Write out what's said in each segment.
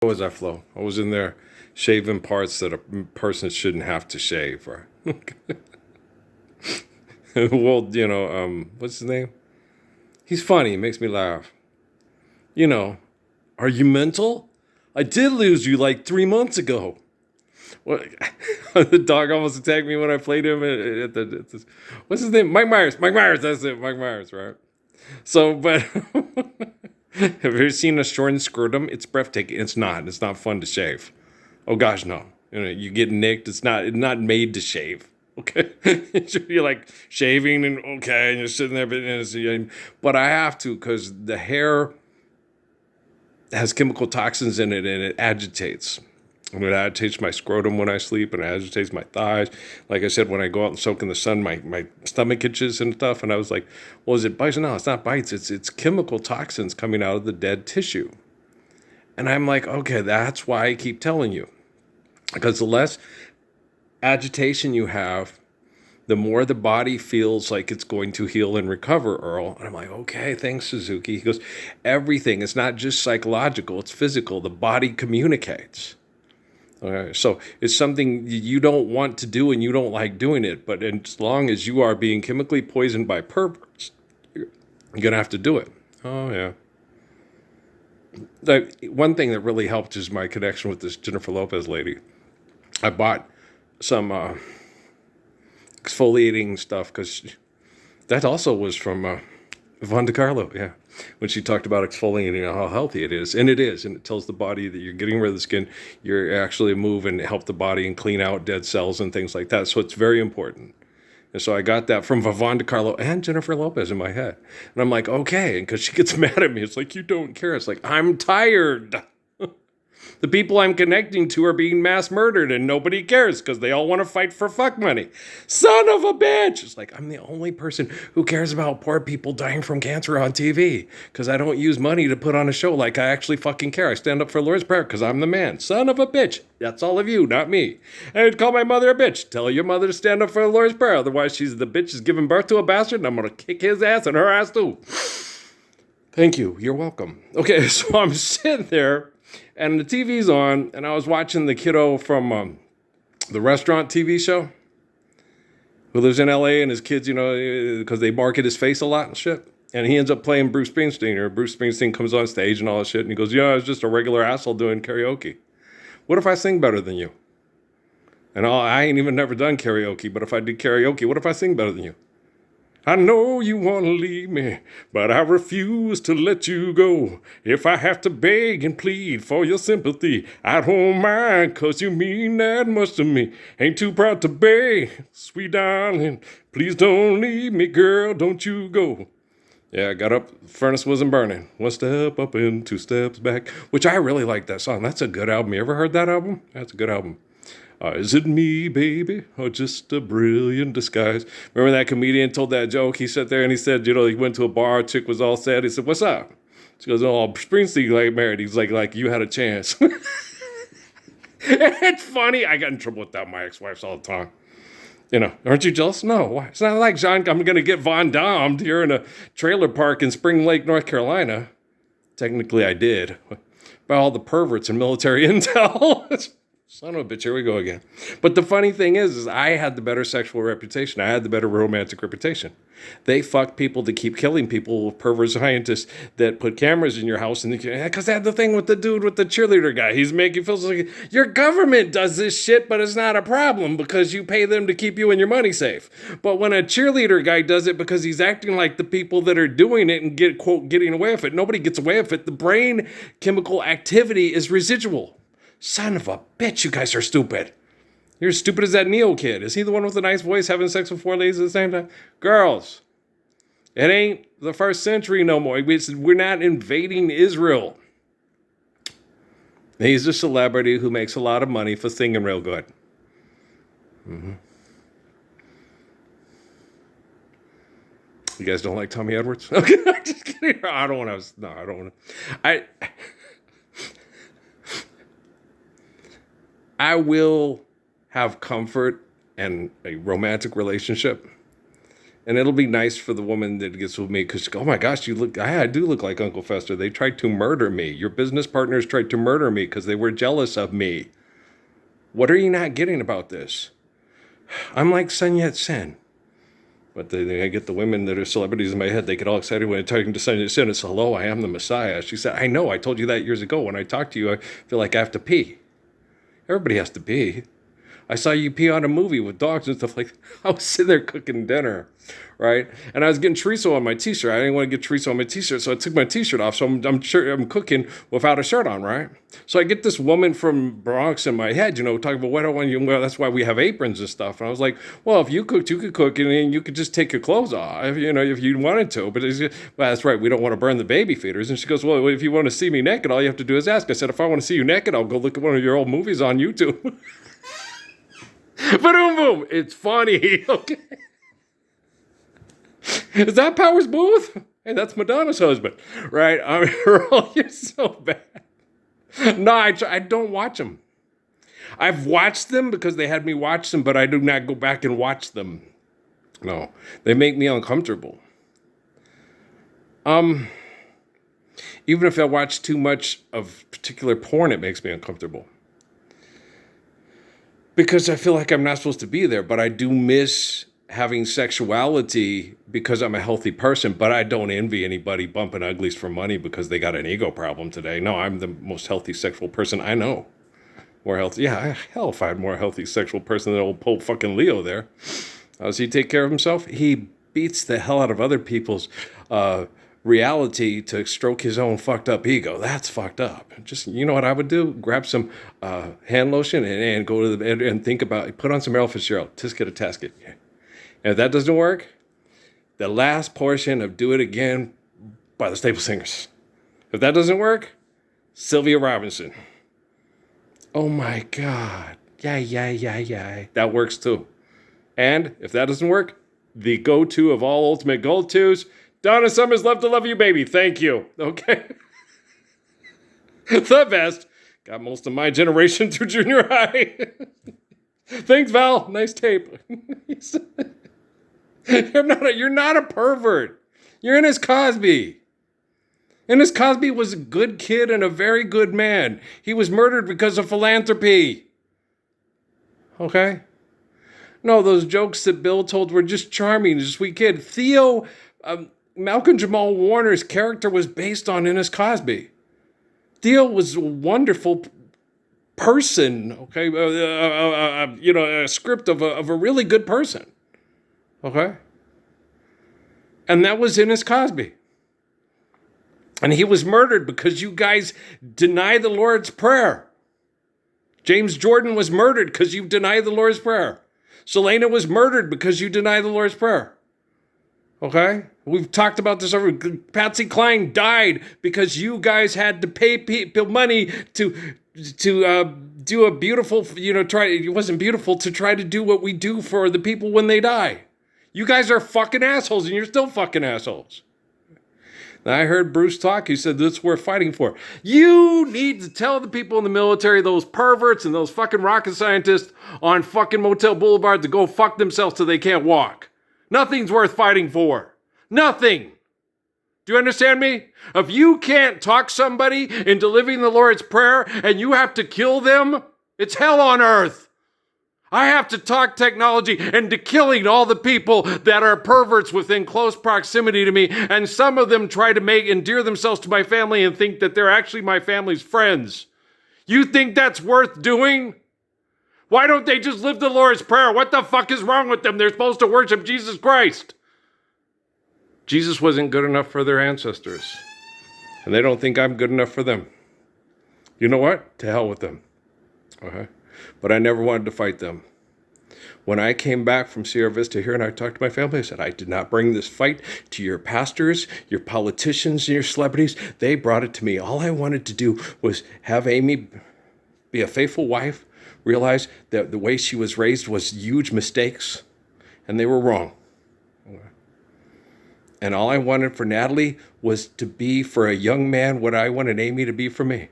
How was that flow? I was in there shaving parts that a person shouldn't have to shave. Right? Well, what's his name? He's funny. He makes me laugh. You know, are you mental? I did lose you like 3 months ago. What? The dog almost attacked me when I played him at the what's his name? Mike Myers. Mike Myers. That's it. Mike Myers, right? So, but have you ever seen a shortened scrotum? It's breathtaking. It's not. It's not fun to shave. Oh gosh, no. You get nicked. It's not made to shave. Okay, you're like shaving and okay, and you're sitting there, but I have to because the hair has chemical toxins in it and it agitates. And it agitates my scrotum when I sleep and it agitates my thighs. Like I said, when I go out and soak in the sun, my stomach itches and stuff. And I was like, well, is it bites? No, it's not bites. It's chemical toxins coming out of the dead tissue. And I'm like, okay, that's why I keep telling you. Because the less agitation you have, the more the body feels like it's going to heal and recover, Earl. And I'm like, okay, thanks, Suzuki. He goes, everything. It's not just psychological, it's physical. The body communicates. Okay, so it's something you don't want to do and you don't like doing it. But as long as you are being chemically poisoned by perverts, you're going to have to do it. Oh, yeah. One thing that really helped is my connection with this Jennifer Lopez lady. I bought some exfoliating stuff because that also was from Yvonne DiCarlo, yeah. When she talked about exfoliating and how healthy it is. And it is. And it tells the body that you're getting rid of the skin. You're actually move and help the body and clean out dead cells and things like that. So it's very important. And so I got that from Yvonne DiCarlo and Jennifer Lopez in my head. And I'm like, okay. And because she gets mad at me, it's like, you don't care. It's like, I'm tired. The people I'm connecting to are being mass murdered and nobody cares because they all want to fight for fuck money. Son of a bitch. It's like, I'm the only person who cares about poor people dying from cancer on TV because I don't use money to put on a show like I actually fucking care. I stand up for Lord's Prayer because I'm the man. Son of a bitch. That's all of you, not me. I'd call my mother a bitch. Tell your mother to stand up for the Lord's Prayer. Otherwise, she's the bitch is giving birth to a bastard and I'm going to kick his ass and her ass too. Thank you. You're welcome. Okay, so I'm sitting there. And the TV's on, and I was watching the kiddo from the restaurant TV show who lives in LA and his kids, because they market his face a lot and shit. And he ends up playing Bruce Springsteen, or Bruce Springsteen comes on stage and all that shit, and he goes, I was just a regular asshole doing karaoke. What if I sing better than you? And I ain't even never done karaoke, but if I did karaoke, what if I sing better than you? I know you want to leave me, but I refuse to let you go. If I have to beg and plead for your sympathy, I don't mind, 'cause you mean that much to me. Ain't too proud to beg, sweet darling. Please don't leave me, girl, don't you go. Yeah, I got up, furnace wasn't burning. One step up and two steps back, which I really like that song. That's a good album. You ever heard that album? That's a good album. Is it me, baby, or just a brilliant disguise? Remember that comedian told that joke? He sat there and he said, he went to a bar, a chick was all sad. He said, what's up? She goes, oh, Springsteen like married. He's like you had a chance. It's funny. I got in trouble with that, my ex-wives all the time. Aren't you jealous? No, why? It's not like, John, I'm going to get Von Dommed here in a trailer park in Spring Lake, North Carolina. Technically, I did. By all the perverts and military intel. Son of a bitch, here we go again. But the funny thing is I had the better sexual reputation. I had the better romantic reputation. They fuck people to keep killing people with pervert scientists that put cameras in your house. And because they had the thing with the dude with the cheerleader guy. He's making feel like your government does this shit, but it's not a problem because you pay them to keep you and your money safe. But when a cheerleader guy does it because he's acting like the people that are doing it and getting away with it, nobody gets away with it. The brain chemical activity is residual. Son of a bitch, you guys are stupid. You're as stupid as that Neo kid. Is he the one with the nice voice having sex with four ladies at the same time? Girls, it ain't the first century no more. We're not invading Israel. He's a celebrity who makes a lot of money for singing real good. Mm-hmm. You guys don't like Tommy Edwards? Okay, I'm just kidding. I don't want to. I will have comfort and a romantic relationship And it'll be nice for the woman that gets with me because, oh my gosh, I do look like Uncle Fester. They tried to murder me. Your business partners tried to murder me because they were jealous of me. What are you not getting about this? I'm like Sun Yat-sen. But I get the women that are celebrities in my head. They get all excited when I'm talking to Sun Yat-sen. It's, hello, I am the Messiah. She said, I know, I told you that years ago. When I talk to you, I feel like I have to pee. Everybody has to pee. I saw you pee on a movie with dogs and stuff like that. I was sitting there cooking dinner, right? And I was getting chorizo on my t-shirt. I didn't want to get chorizo on my t-shirt, so I took my t-shirt off. So I'm cooking without a shirt on, right? So I get this woman from Bronx in my head, talking about what I want you. Well, that's why we have aprons and stuff. And I was like, well, if you cooked, you could cook, and you could just take your clothes off, if you wanted to. But well, that's right. We don't want to burn the baby feeders. And she goes, well, if you want to see me naked, all you have to do is ask. I said, if I want to see you naked, I'll go look at one of your old movies on YouTube. Boom, boom. It's funny. Okay. Is that Powers Booth? Hey, that's Madonna's husband, right? I mean, Earl, you're so bad. No, I don't watch them. I've watched them because they had me watch them, but I do not go back and watch them. No, they make me uncomfortable. Even if I watch too much of particular porn, it makes me uncomfortable. Because I feel like I'm not supposed to be there, but I do miss having sexuality because I'm a healthy person, but I don't envy anybody bumping uglies for money because they got an ego problem today. No, I'm the most healthy sexual person I know. More healthy. Yeah, hell if I had more healthy sexual person than old Pope fucking Leo there. How does he take care of himself? He beats the hell out of other people's reality to stroke his own fucked up ego. That's fucked up. Just, you know what I would do? Grab some hand lotion and go to the bed and think about, put on some Earl Fitzgerald. Just get a tasket. And if that doesn't work, the last portion of Do It Again by the Staple Singers. If that doesn't work, Sylvia Robinson. Oh my God. Yeah. That works too. And if that doesn't work, the go-to of all ultimate go-tos, Donna Summer's Love to Love You, Baby. Thank you. Okay. The best. Got most of my generation through junior high. Thanks, Val. Nice tape. You're not a pervert. You're Ennis Cosby. Ennis Cosby was a good kid and a very good man. He was murdered because of philanthropy. Okay? No, those jokes that Bill told were just charming. He's a sweet kid. Theo... Malcolm Jamal Warner's character was based on Ennis Cosby. Theo was a wonderful person, okay? A script of a really good person, okay? And that was Ennis Cosby. And he was murdered because you guys deny the Lord's Prayer. James Jordan was murdered because you deny the Lord's Prayer. Selena was murdered because you deny the Lord's Prayer. Okay? We've talked about this over. Patsy Cline died because you guys had to pay people money to do a beautiful, it wasn't beautiful to try to do what we do for the people when they die. You guys are fucking assholes and you're still fucking assholes. Now, I heard Bruce talk. He said, that's worth fighting for. You need to tell the people in the military, those perverts and those fucking rocket scientists on fucking Motel Boulevard to go fuck themselves till they can't walk. Nothing's worth fighting for. Nothing. Do you understand me? If you can't talk somebody into living the Lord's Prayer and you have to kill them, it's hell on earth. I have to talk technology into killing all the people that are perverts within close proximity to me, and some of them try to endear themselves to my family and think that they're actually my family's friends. You think that's worth doing? Why don't they just live the Lord's Prayer? What the fuck is wrong with them? They're supposed to worship Jesus Christ. Jesus wasn't good enough for their ancestors, and they don't think I'm good enough for them. You know what? To hell with them. Okay. But I never wanted to fight them. When I came back from Sierra Vista here and I talked to my family, I said, I did not bring this fight to your pastors, your politicians, and your celebrities. They brought it to me. All I wanted to do was have Amy be a faithful wife, realize that the way she was raised was huge mistakes, and they were wrong. And all I wanted for Natalie was to be for a young man what I wanted Amy to be for me.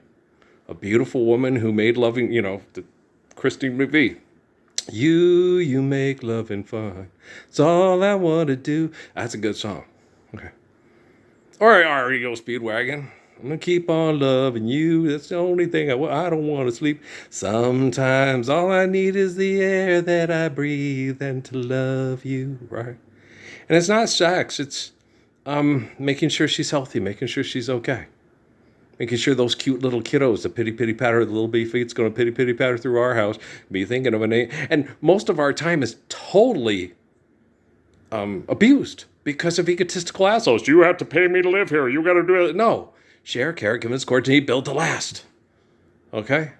A beautiful woman who made loving, Christine McVie. You make loving fun. It's all I want to do. That's a good song. Okay. All right, REO Speedwagon. I'm going to keep on loving you. That's the only thing I don't want to sleep. Sometimes all I need is the air that I breathe and to love you, right? And it's not sex. It's making sure she's healthy, making sure she's okay. Making sure those cute little kiddos, the pitty pitty patter, the little beef feet's going to pitty pitty patter through our house, be thinking of a name. And most of our time is totally abused because of egotistical assholes. You have to pay me to live here. You got to do it. No. Share, care, convince, coordinate, build to last. Okay?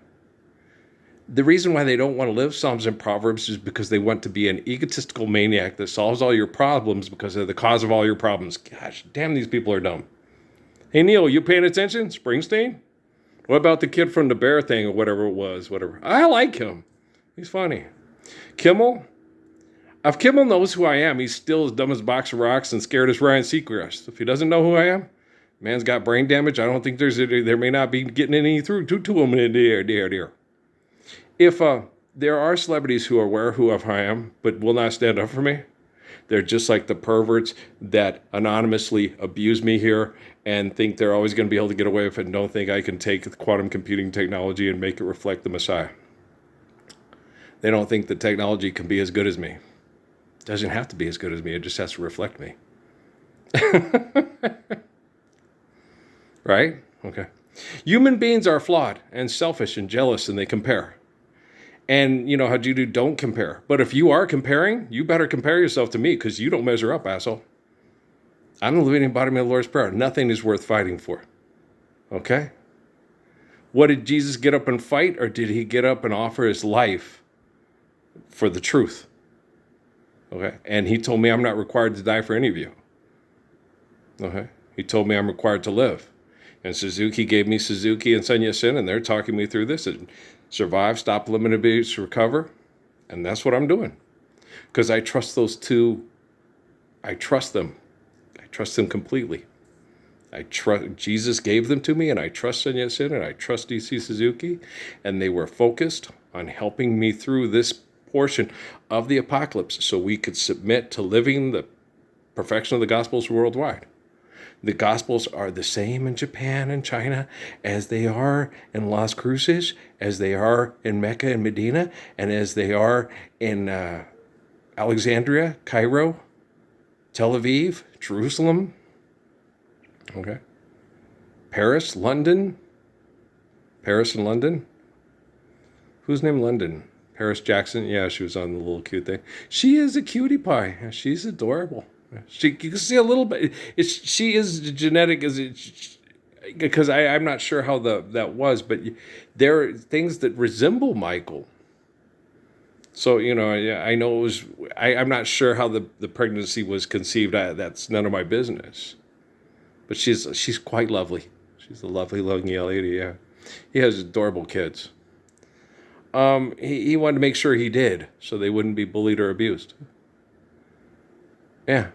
The reason why they don't want to live Psalms and Proverbs is because they want to be an egotistical maniac that solves all your problems because they're the cause of all your problems. Gosh, damn, these people are dumb. Hey, Neil, you paying attention? Springsteen? What about the kid from the Bear thing or whatever it was? Whatever. I like him. He's funny. Kimmel? If Kimmel knows who I am, he's still as dumb as a box of rocks and scared as Ryan Seacrest. If he doesn't know who I am, man's got brain damage. I don't think there may not be getting any through to him in the air. If there are celebrities who are aware who I am, but will not stand up for me, they're just like the perverts that anonymously abuse me here and think they're always going to be able to get away with it and don't think I can take quantum computing technology and make it reflect the Messiah. They don't think the technology can be as good as me. It doesn't have to be as good as me. It just has to reflect me. Right? Okay. Human beings are flawed and selfish and jealous, and they compare. And you know how you do, don't compare. But if you are comparing, you better compare yourself to me because you don't measure up, asshole. I'm the living embodiment of the Lord's Prayer. Nothing is worth fighting for. Okay? What did Jesus get up and fight, or did he get up and offer his life for the truth? Okay? And he told me I'm not required to die for any of you. Okay? He told me I'm required to live. And Suzuki gave me Suzuki and Sun Yat-sen, and they're talking me through this. And survive, stop, limit abuse, recover. And that's what I'm doing. Because I trust those two. I trust them. I trust them completely. I trust Jesus gave them to me, and I trust Sun Yat-sen, and I trust DC Suzuki. And they were focused on helping me through this portion of the apocalypse so we could submit to living the perfection of the Gospels worldwide. The Gospels are the same in Japan and China as they are in Las Cruces, as they are in Mecca and Medina, and as they are in Alexandria, Cairo, Tel Aviv, Jerusalem, okay, Paris and London. Who's named London? Paris Jackson? Yeah, she was on the little cute thing. She is a cutie pie. She's adorable. You can see a little bit. She is genetic as it, because I'm not sure how that was, but there are things that resemble Michael. So I know it was. I'm not sure how the pregnancy was conceived. That's none of my business. But she's quite lovely. She's a lovely young lady. Yeah, he has adorable kids. He wanted to make sure he did, so they wouldn't be bullied or abused. Yeah.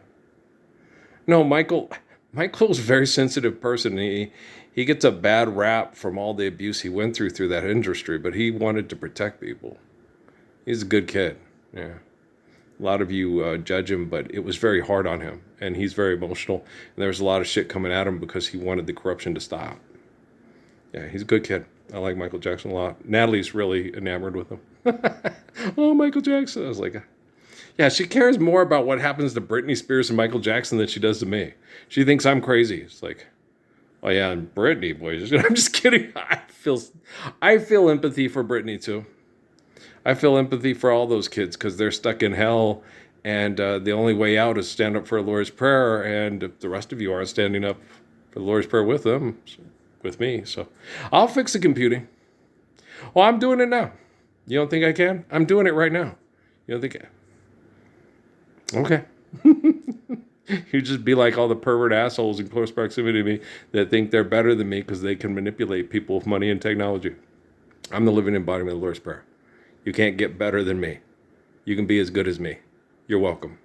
No, Michael's a very sensitive person. He gets a bad rap from all the abuse he went through that industry, but he wanted to protect people. He's a good kid. Yeah. A lot of you judge him, but it was very hard on him, and he's very emotional. And there was a lot of shit coming at him because he wanted the corruption to stop. Yeah, he's a good kid. I like Michael Jackson a lot. Natalie's really enamored with him. Oh, Michael Jackson. I was like, yeah, she cares more about what happens to Britney Spears and Michael Jackson than she does to me. She thinks I'm crazy. It's like, oh yeah, and Britney, boys. I'm just kidding. I feel empathy for Britney too. I feel empathy for all those kids because they're stuck in hell, and the only way out is stand up for the Lord's Prayer. And if the rest of you aren't standing up for the Lord's Prayer with them, with me, so I'll fix the computing. Well, I'm doing it now. You don't think I can? I'm doing it right now. You don't think? Okay. You just be like all the pervert assholes in close proximity to me that think they're better than me because they can manipulate people with money and technology. I'm the living embodiment of the Lord's Prayer. You can't get better than me. You can be as good as me. You're welcome.